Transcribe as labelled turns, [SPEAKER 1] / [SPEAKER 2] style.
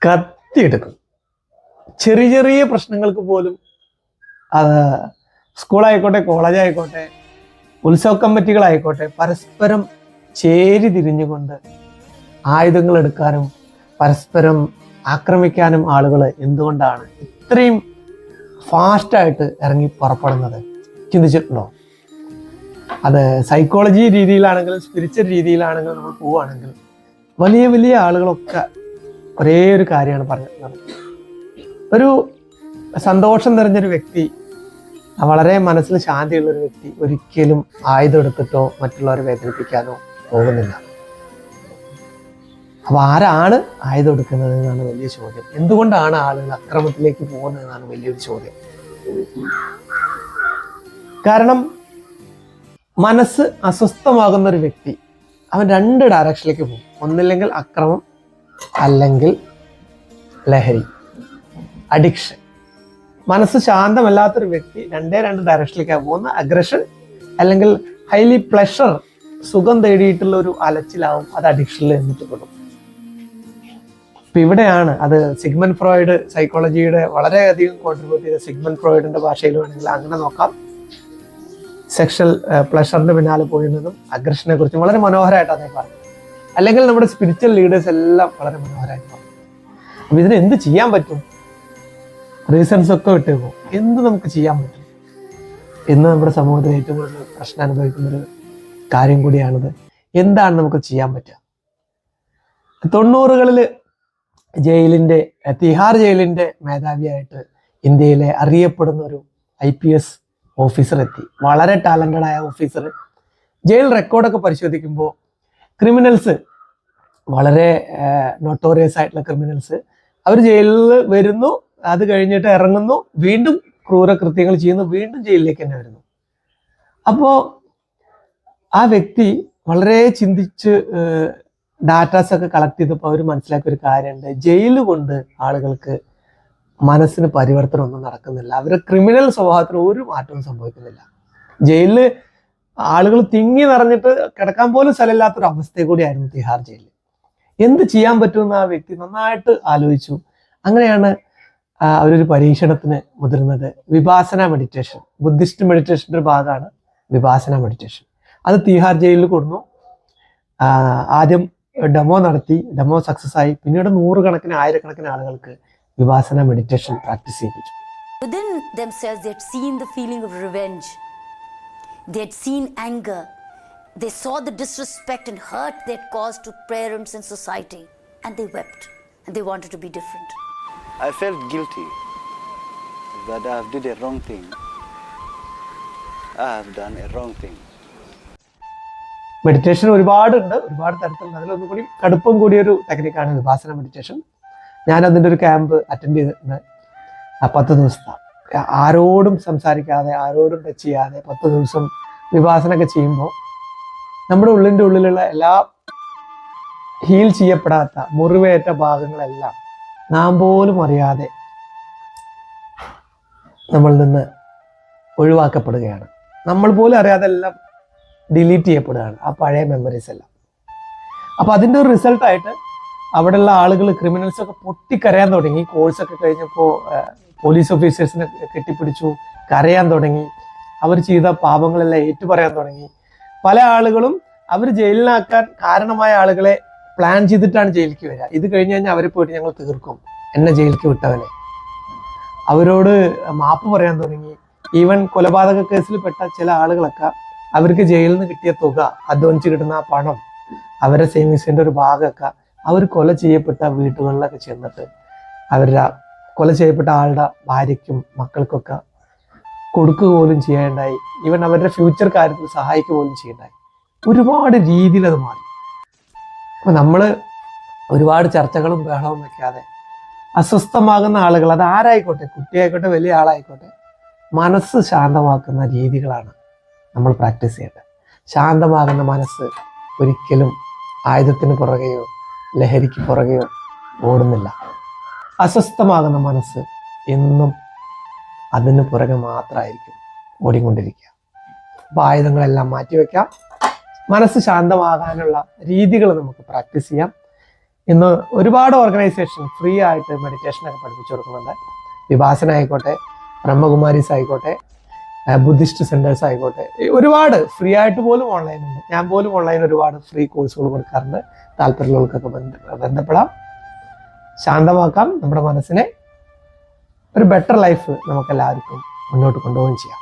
[SPEAKER 1] കത്തിയെടുക്കും. ചെറിയ ചെറിയ പ്രശ്നങ്ങൾക്ക് പോലും അത് സ്കൂളായിക്കോട്ടെ, കോളേജായിക്കോട്ടെ, ഉത്സവ കമ്മിറ്റികളായിക്കോട്ടെ, പരസ്പരം ചേരി തിരിഞ്ഞുകൊണ്ട് ആയുധങ്ങൾ എടുക്കാനും പരസ്പരം ആക്രമിക്കാനും ആളുകൾ എന്തുകൊണ്ടാണ് ഇത്രയും ഫാസ്റ്റായിട്ട് ഇറങ്ങി പുറപ്പെടുന്നത്? ചിന്തിച്ചിട്ടുണ്ടോ? അത് സൈക്കോളജി രീതിയിലാണെങ്കിലും സ്പിരിച്വൽ രീതിയിലാണെങ്കിലും നമ്മൾ പോവുകയാണെങ്കിൽ വലിയ വലിയ ആളുകളൊക്കെ ഒരേ ഒരു കാര്യമാണ് പറഞ്ഞിട്ടുള്ളത്. ഒരു സന്തോഷം നിറഞ്ഞൊരു വ്യക്തി, വളരെ മനസ്സിൽ ശാന്തിയുള്ളൊരു വ്യക്തി ഒരിക്കലും ആയുധം എടുത്തിട്ടോ മറ്റുള്ളവരെ വേദനിപ്പിക്കാനോ പോകുന്നില്ല. അപ്പൊ ആരാണ് ആയുധം എടുക്കുന്നത് എന്നാണ് വലിയ ചോദ്യം. എന്തുകൊണ്ടാണ് ആളുകൾ അക്രമത്തിലേക്ക് പോകുന്നത് എന്നാണ് വലിയൊരു ചോദ്യം. കാരണം മനസ്സ് അസ്വസ്ഥമാകുന്ന ഒരു വ്യക്തി അവൻ രണ്ട് ഡയറക്ഷനിലേക്ക് പോകും. ഒന്നില്ലെങ്കിൽ അക്രമം, അല്ലെങ്കിൽ ലഹരി, അഡിക്ഷൻ. മനസ്സ് ശാന്തമല്ലാത്തൊരു വ്യക്തി രണ്ട് ഡയറക്ഷനിലേക്കാണ് പോകുന്ന. അഗ്രഷൻ അല്ലെങ്കിൽ ഹൈലി പ്ലഷർ, സുഖം തേടിയിട്ടുള്ള ഒരു അലച്ചിലാവും, അത് അഡിക്ഷനിൽ എന്നിട്ട് പെടും. ഇപ്പൊ ഇവിടെയാണ് അത് സിഗ്മണ്ട് ഫ്രോയിഡ് സൈക്കോളജിയുടെ വളരെയധികം കോൺട്രിബ്യൂട്ട് ചെയ്ത സിഗ്മണ്ട് ഫ്രോയിഡിന്റെ ഭാഷയിൽ വേണമെങ്കിൽ അങ്ങനെ നോക്കാം. സെക്ഷൽ പ്ലഷറിന്റെ പിന്നാലെ പോയിരുന്നതും അഗ്രഷനെ കുറിച്ചും വളരെ മനോഹരമായിട്ട് അദ്ദേഹം പറഞ്ഞു. അല്ലെങ്കിൽ നമ്മുടെ സ്പിരിച്വൽ ലീഡേഴ്സ് എല്ലാം വളരെ മനോഹരമായിട്ട് പറഞ്ഞു. അപ്പൊ ഇതിന് എന്ത് ചെയ്യാൻ പറ്റും? റീസൺസ് ഒക്കെ വിട്ടേക്കോ, എന്ത് നമുക്ക് ചെയ്യാൻ പറ്റും? ഇന്ന് നമ്മുടെ സമൂഹത്തിൽ ഏറ്റവും കൂടുതൽ പ്രശ്നം അനുഭവിക്കുന്നൊരു കാര്യം കൂടിയാണിത്. എന്താണ് നമുക്ക് ചെയ്യാൻ പറ്റുക? 90കളിൽ തിഹാർ ജയിലിന്റെ മേധാവിയായിട്ട് ഇന്ത്യയിലെ അറിയപ്പെടുന്ന ഒരു IPS ഓഫീസർ എത്തി. വളരെ ടാലന്റഡ് ആയ ഓഫീസർ. ജയിൽ റെക്കോർഡൊക്കെ പരിശോധിക്കുമ്പോൾ ക്രിമിനൽസ്, വളരെ നൊട്ടോറിയസ് ആയിട്ടുള്ള ക്രിമിനൽസ്, അവർ ജയിലിൽ വരുന്നു, അത് കഴിഞ്ഞിട്ട് ഇറങ്ങുന്നു, വീണ്ടും ക്രൂരകൃത്യങ്ങൾ ചെയ്യുന്നു, വീണ്ടും ജയിലിലേക്ക് തന്നെ വരുന്നു. അപ്പോൾ ആ വ്യക്തി വളരെ ചിന്തിച്ച് ഡാറ്റാസ് ഒക്കെ കളക്ട് ചെയ്തപ്പോൾ അവർ മനസ്സിലാക്കിയ ഒരു കാര്യമുണ്ട്. ജയിൽ കൊണ്ട് ആളുകൾക്ക് മനസ്സിന് പരിവർത്തനം ഒന്നും നടക്കുന്നില്ല. അവരുടെ ക്രിമിനൽ സ്വഭാവത്തിന് ഒരു മാറ്റവും സംഭവിക്കുന്നില്ല. ജയിലിൽ ആളുകൾ തിങ്ങി നിറഞ്ഞിട്ട് കിടക്കാൻ പോലും സ്ഥലമില്ലാത്തൊരു അവസ്ഥയെ കൂടിയായിരുന്നു തിഹാർ ജയിൽ. എന്ത് ചെയ്യാൻ പറ്റുമെന്ന് ആ വ്യക്തി നന്നായിട്ട് ആലോചിച്ചു. അങ്ങനെയാണ് അവരൊരു പരീക്ഷണത്തിന് മുതിർന്നത്. വിപാസന മെഡിറ്റേഷൻ, ബുദ്ധിസ്റ്റ് മെഡിറ്റേഷൻ്റെ ഒരു ഭാഗമാണ് വിപാസന മെഡിറ്റേഷൻ. അത് തിഹാർ ജയിലിൽ കൊടുന്നു. ആദ്യം ഡെമോ നടത്തി, ഡെമോ സക്സസ് ആയി. പിന്നീട് നൂറുകണക്കിന് ആയിരക്കണക്കിന് ആളുകൾക്ക് വിപാസന മെഡിറ്റേഷൻ പ്രാക്ടീസ് ചെയ്യിപ്പിച്ചു.
[SPEAKER 2] Within themselves, they had seen the feeling of revenge. They had seen anger. They saw the disrespect and hurt they had caused to parents and society. And they wept. And they wanted to be different.
[SPEAKER 3] I felt guilty that I have did a wrong thing. I have done a wrong thing.
[SPEAKER 1] Meditation ഒരുപാട് തരത്തിലുണ്ട്. അതിലൊന്നും കൂടി കടുപ്പം കൂടിയൊരു ടെക്നിക്കാണ് Vipassana meditation. ഞാൻ അതിൻ്റെ ഒരു camp attend ചെയ്തിട്ടുണ്ട്. 10 ദിവസത്തെ ആരോടും സംസാരിക്കാതെ, ആരോടും ടച്ച് ചെയ്യാതെ 10 ദിവസം വിപാസനൊക്കെ ചെയ്യുമ്പോൾ നമ്മുടെ ഉള്ളിലുള്ള എല്ലാ ഹീൽ ചെയ്യപ്പെടാത്ത മുറിവേറ്റ ഭാഗങ്ങളെല്ലാം നാം പോലും അറിയാതെ നമ്മളിൽ നിന്ന് ഒഴിവാക്കപ്പെടുകയാണ്. നമ്മൾ പോലും അറിയാതെ എല്ലാം ഡിലീറ്റ് ചെയ്യപ്പെടുകയാണ്, ആ പഴയ മെമ്മറീസ് എല്ലാം. അപ്പോൾ അതിൻ്റെ ഒരു റിസൾട്ടായിട്ട് അവിടെയുള്ള ആളുകൾ, ക്രിമിനൽസൊക്കെ പൊട്ടിക്കരയാൻ തുടങ്ങി. കോഴ്സൊക്കെ കഴിഞ്ഞപ്പോൾ പോലീസ് ഓഫീസേഴ്സിനെ കെട്ടിപ്പിടിച്ചു കരയാൻ തുടങ്ങി. അവർ ചെയ്ത പാപങ്ങളെല്ലാം ഏറ്റുപറയാൻ തുടങ്ങി. പല ആളുകളും അവർ ജയിലിലാക്കാൻ കാരണമായ ആളുകളെ പ്ലാൻ ചെയ്തിട്ടാണ് ജയിലിലേക്ക് വരിക. ഇത് കഴിഞ്ഞ് കഴിഞ്ഞാൽ അവരെ പോയിട്ട് ഞങ്ങൾ തീർക്കും, എന്നെ ജയിലിലേക്ക് വിട്ടവനെ. അവരോട് മാപ്പ് പറയാൻ തുടങ്ങി. ഈവൻ കൊലപാതക കേസിൽ പെട്ട ചില ആളുകളൊക്കെ അവർക്ക് ജയിലിൽ നിന്ന് കിട്ടിയ തുക, അധ്വാനിച്ച് കിട്ടുന്ന ആ പണം, അവരുടെ സേവിങ്സിൻ്റെ ഒരു ഭാഗമൊക്കെ അവർ കൊല ചെയ്യപ്പെട്ട വീടുകളിലൊക്കെ ചെന്നിട്ട് അവരുടെ കൊല ചെയ്യപ്പെട്ട ആളുടെ ഭാര്യയ്ക്കും മക്കൾക്കൊക്കെ കൊടുക്കുക പോലും ചെയ്യേണ്ടായി. ഈവൻ അവരുടെ ഫ്യൂച്ചർ കാര്യത്തിൽ സഹായിക്കുക പോലും ചെയ്യേണ്ടായി. ഒരുപാട് രീതിയിൽ അത് മാറി. അപ്പോൾ നമ്മൾ ഒരുപാട് ചർച്ചകളും ബഹളവും വെക്കാതെ അസ്വസ്ഥമാകുന്ന ആളുകൾ, അത് ആരായിക്കോട്ടെ, കുട്ടിയായിക്കോട്ടെ, വലിയ ആളായിക്കോട്ടെ, മനസ്സ് ശാന്തമാക്കുന്ന രീതികളാണ് നമ്മൾ പ്രാക്ടീസ് ചെയ്യേണ്ടത്. ശാന്തമാകുന്ന മനസ്സ് ഒരിക്കലും ആയുധത്തിന് പുറകെയോ ലഹരിക്ക് പുറകെയോ ഓടുന്നില്ല. അസ്വസ്ഥമാകുന്ന മനസ്സ് എന്നും അതിന് പുറകെ മാത്രമായിരിക്കും ഓടിക്കൊണ്ടിരിക്കുക. അപ്പോൾ ആയുധങ്ങളെല്ലാം മാറ്റിവെക്കാം. മനസ്സ് ശാന്തമാകാനുള്ള രീതികൾ നമുക്ക് പ്രാക്ടീസ് ചെയ്യാം. ഇന്ന് ഒരുപാട് ഓർഗനൈസേഷൻ ഫ്രീ ആയിട്ട് മെഡിറ്റേഷനൊക്കെ പഠിപ്പിച്ചു കൊടുക്കുന്നുണ്ട്. വിഭാസന ആയിക്കോട്ടെ, ബ്രഹ്മകുമാരീസ് ആയിക്കോട്ടെ, ബുദ്ധിസ്റ്റ് സെന്റേഴ്സ് ആയിക്കോട്ടെ, ഒരുപാട് ഫ്രീ ആയിട്ട് പോലും ഓൺലൈനുണ്ട്. ഞാൻ പോലും ഓൺലൈൻ ഒരുപാട് ഫ്രീ കോഴ്സുകൾ കൊടുക്കാറുണ്ട്. താല്പര്യമുള്ളവർക്കൊക്കെ ബന്ധപ്പെടാം. ശാന്തമാക്കാം നമ്മുടെ മനസ്സിനെ. ഒരു ബെറ്റർ ലൈഫ് നമുക്ക് എല്ലാവർക്കും മുന്നോട്ട് കൊണ്ടുപോവുകയും ചെയ്യാം.